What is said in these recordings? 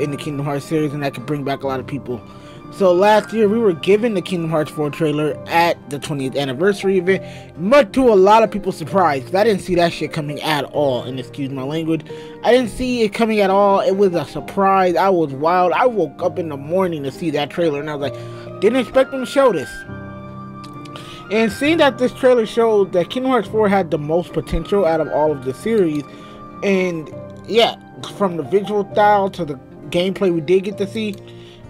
in the Kingdom Hearts series, and that could bring back a lot of people. So last year we were given the Kingdom Hearts 4 trailer at the 20th anniversary event, much to a lot of people's surprise, because I didn't see that shit coming at all, and excuse my language, I didn't see it coming at all. It was a surprise. I was wild. I woke up in the morning to see that trailer, and I was like, didn't expect them to show this. And seeing that this trailer showed that Kingdom Hearts 4 had the most potential out of all of the series, and yeah, from the visual style to the gameplay we did get to see,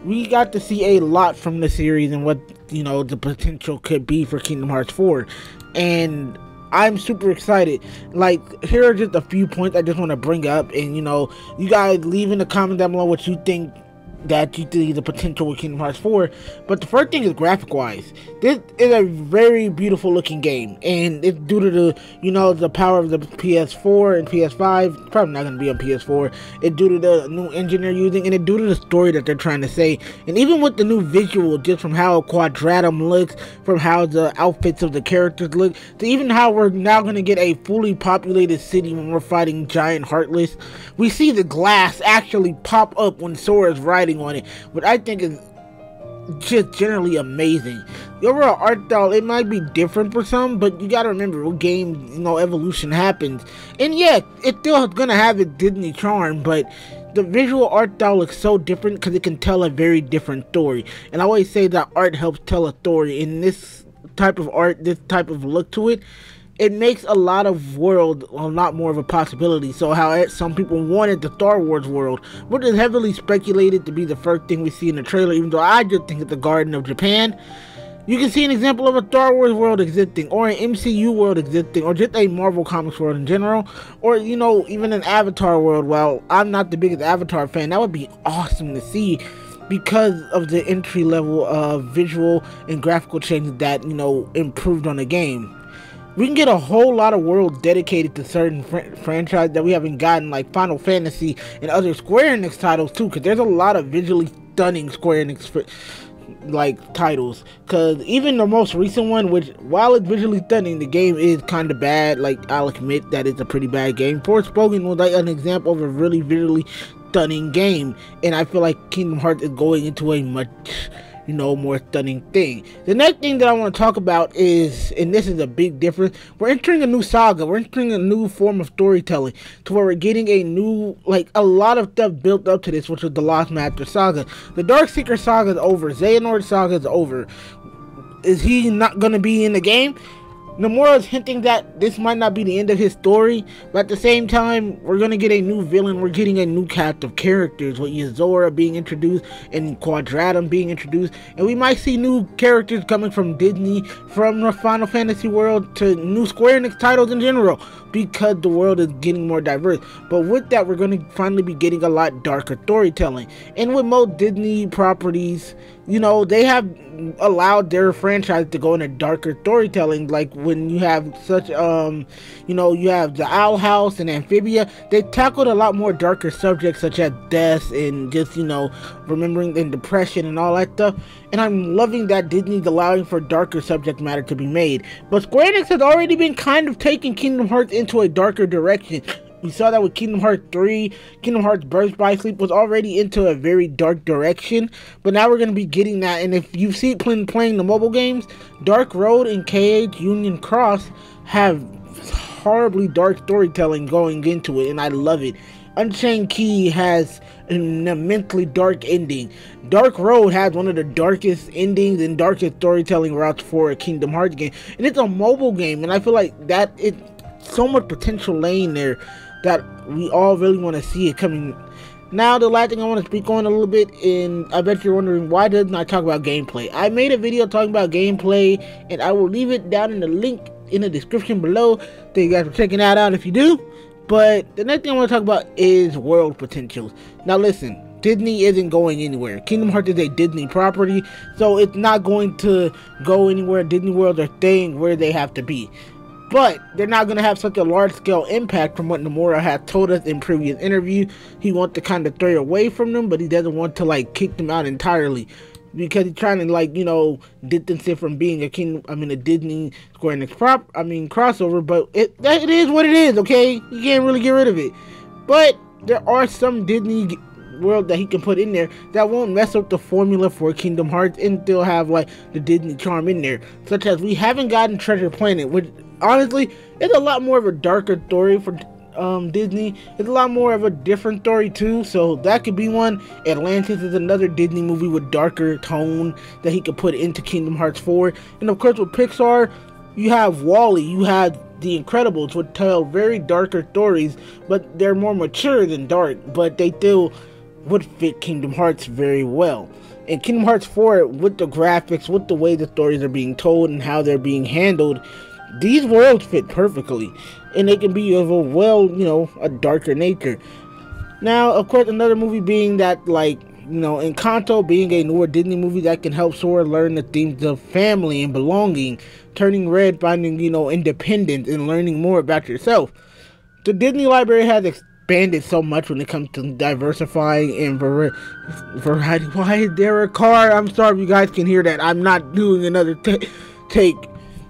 we got to see a lot from the series and what, you know, the potential could be for Kingdom Hearts 4. And I'm super excited. Like, here are just a few points I just want to bring up. And, you know, you guys leave in the comments down below what you think that you see the potential with Kingdom Hearts 4. But the first thing is graphic wise. This is a very beautiful looking game, and it's due to the, you know, the power of the PS4 and PS5. Probably not going to be on PS4. It's due to the new engine they're using, and it's due to the story that they're trying to say. And even with the new visual, just from how Quadratum looks, from how the outfits of the characters look, to even how we're now going to get a fully populated city when we're fighting Giant Heartless. We see the glass actually pop up when Sora's riding on it, which I think is just generally amazing. The overall art style, it might be different for some, but you gotta remember what game, you know, evolution happens. And yeah, it's still gonna have its Disney charm, but the visual art style looks so different because it can tell a very different story. And I always say that art helps tell a story. In this type of art, this type of look to it, it makes a lot of world a lot more of a possibility. So how some people wanted the Star Wars world, which is heavily speculated to be the first thing we see in the trailer, even though I just think it's the Garden of Japan. You can see an example of a Star Wars world existing, or an MCU world existing, or just a Marvel Comics world in general, or, you know, even an Avatar world. Well, I'm not the biggest Avatar fan. That would be awesome to see, because of the entry level of visual and graphical changes that, you know, improved on the game. We can get a whole lot of worlds dedicated to certain franchises that we haven't gotten, like Final Fantasy and other Square Enix titles too, because there's a lot of visually stunning Square Enix like titles. Because even the most recent one, which while it's visually stunning, the game is kind of bad. Like, I'll admit that it's a pretty bad game. Forspoken was like an example of a really visually stunning game, and I feel like Kingdom Hearts is going into a much, you know, more stunning thing. The next thing that I want to talk about is, and this is a big difference, we're entering a new saga. We're entering a new form of storytelling, to where we're getting a new, like, a lot of stuff built up to this, which was the Lost Master saga. The Darkseeker saga is over. Xehanort saga is over. Is he not going to be in the game? Nomura is hinting that this might not be the end of his story, but at the same time, we're going to get a new villain. We're getting a new cast of characters, with Yozora being introduced and Quadratum being introduced, and we might see new characters coming from Disney, from the Final Fantasy world, to new Square Enix titles in general, because the world is getting more diverse. But with that, we're going to finally be getting a lot darker storytelling. And with most Disney properties, you know, they have allowed their franchise to go into darker storytelling. Like when you have such, you know, you have the Owl House and Amphibia, they tackled a lot more darker subjects such as death and just, you know, remembering and depression and all that stuff. And I'm loving that Disney's allowing for darker subject matter to be made. But Square Enix has already been kind of taking Kingdom Hearts into a darker direction. We saw that with Kingdom Hearts 3. Kingdom Hearts Birth by Sleep was already into a very dark direction, but now we're going to be getting that. And if you see playing the mobile games, Dark Road and KH Union Cross have horribly dark storytelling going into it, and I love it. Unchained Key has an immensely dark ending. Dark Road has one of the darkest endings and darkest storytelling routes for a Kingdom Hearts game, and it's a mobile game, and I feel like that it's so much potential laying there that we all really want to see it coming. Now, the last thing I want to speak on a little bit, and I bet you're wondering, why didn't I talk about gameplay? I made a video talking about gameplay, and I will leave it down in the link in the description below. Thank you guys for checking that out if you do. But the next thing I want to talk about is world potentials. Now listen, Disney isn't going anywhere. Kingdom Hearts is a Disney property, so it's not going to go anywhere. Disney Worlds are staying where they have to be. But they're not going to have such a large-scale impact from what Nomura has told us in previous interviews. He wants to kind of stray away from them, but he doesn't want to, like, kick them out entirely. Because he's trying to, like, you know, distance it from being a Disney Square Enix crossover. But it is what it is, okay? You can't really get rid of it. But there are some Disney world that he can put in there that won't mess up the formula for Kingdom Hearts and still have like the Disney charm in there. Such as we haven't gotten Treasure Planet, which honestly is a lot more of a darker story for Disney. It's a lot more of a different story too, so that could be one. Atlantis is another Disney movie with darker tone that he could put into Kingdom Hearts 4. And of course with Pixar, you have WALL-E, you have The Incredibles, would tell very darker stories, but they're more mature than dark, but they still would fit Kingdom Hearts very well. And Kingdom Hearts 4, with the graphics, with the way the stories are being told and how they're being handled, these worlds fit perfectly, and they can be of a a darker nature. Now, of course, another movie being that, like, Encanto being a newer Disney movie that can help Sora learn the themes of family and belonging, Turning Red, finding, independence and learning more about yourself. The Disney library has expanded so much when it comes to diversifying and variety. Why is there a car? I'm sorry if you guys can hear that. I'm not doing another take.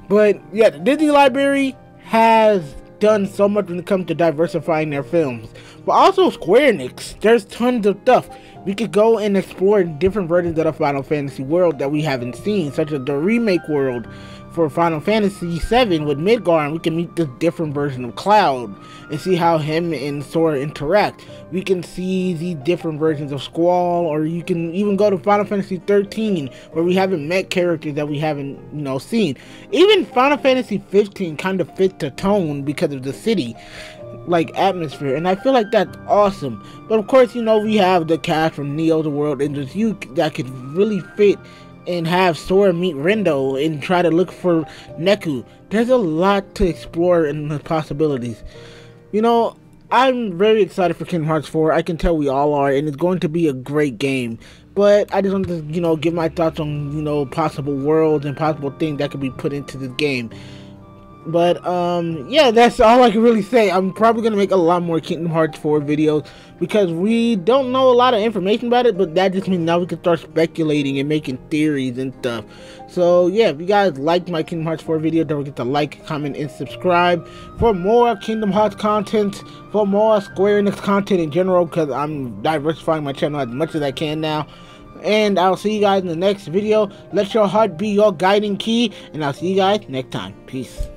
But yeah, the Disney library has done so much when it comes to diversifying their films. But also Square Enix, there's tons of stuff. We could go and explore different versions of the Final Fantasy world that we haven't seen, such as the remake world for Final Fantasy VII with Midgar, and we can meet this different version of Cloud and see how him and Sora interact. We can see the different versions of Squall, or you can even go to Final Fantasy XIII where we haven't met characters that we haven't seen. Even Final Fantasy 15 kind of fits the tone because of the city like atmosphere, and I feel like that's awesome. But of course, we have the cast from Neo the World Ends You that could really fit and have Sora meet Rendo and try to look for Neku. There's a lot to explore in the possibilities. I'm very excited for Kingdom Hearts 4. I can tell we all are, and it's going to be a great game. But I just want to, give my thoughts on, possible worlds and possible things that could be put into this game. But yeah, that's all I can really say. I'm probably gonna make a lot more Kingdom Hearts 4 videos because we don't know a lot of information about it, but that just means now we can start speculating and making theories and stuff. So yeah, if you guys liked my Kingdom Hearts 4 video, don't forget to like, comment, and subscribe for more Kingdom Hearts content, for more Square Enix content in general, because I'm diversifying my channel as much as I can now. And I'll see you guys in the next video. Let your heart be your guiding key, and I'll see you guys next time. Peace.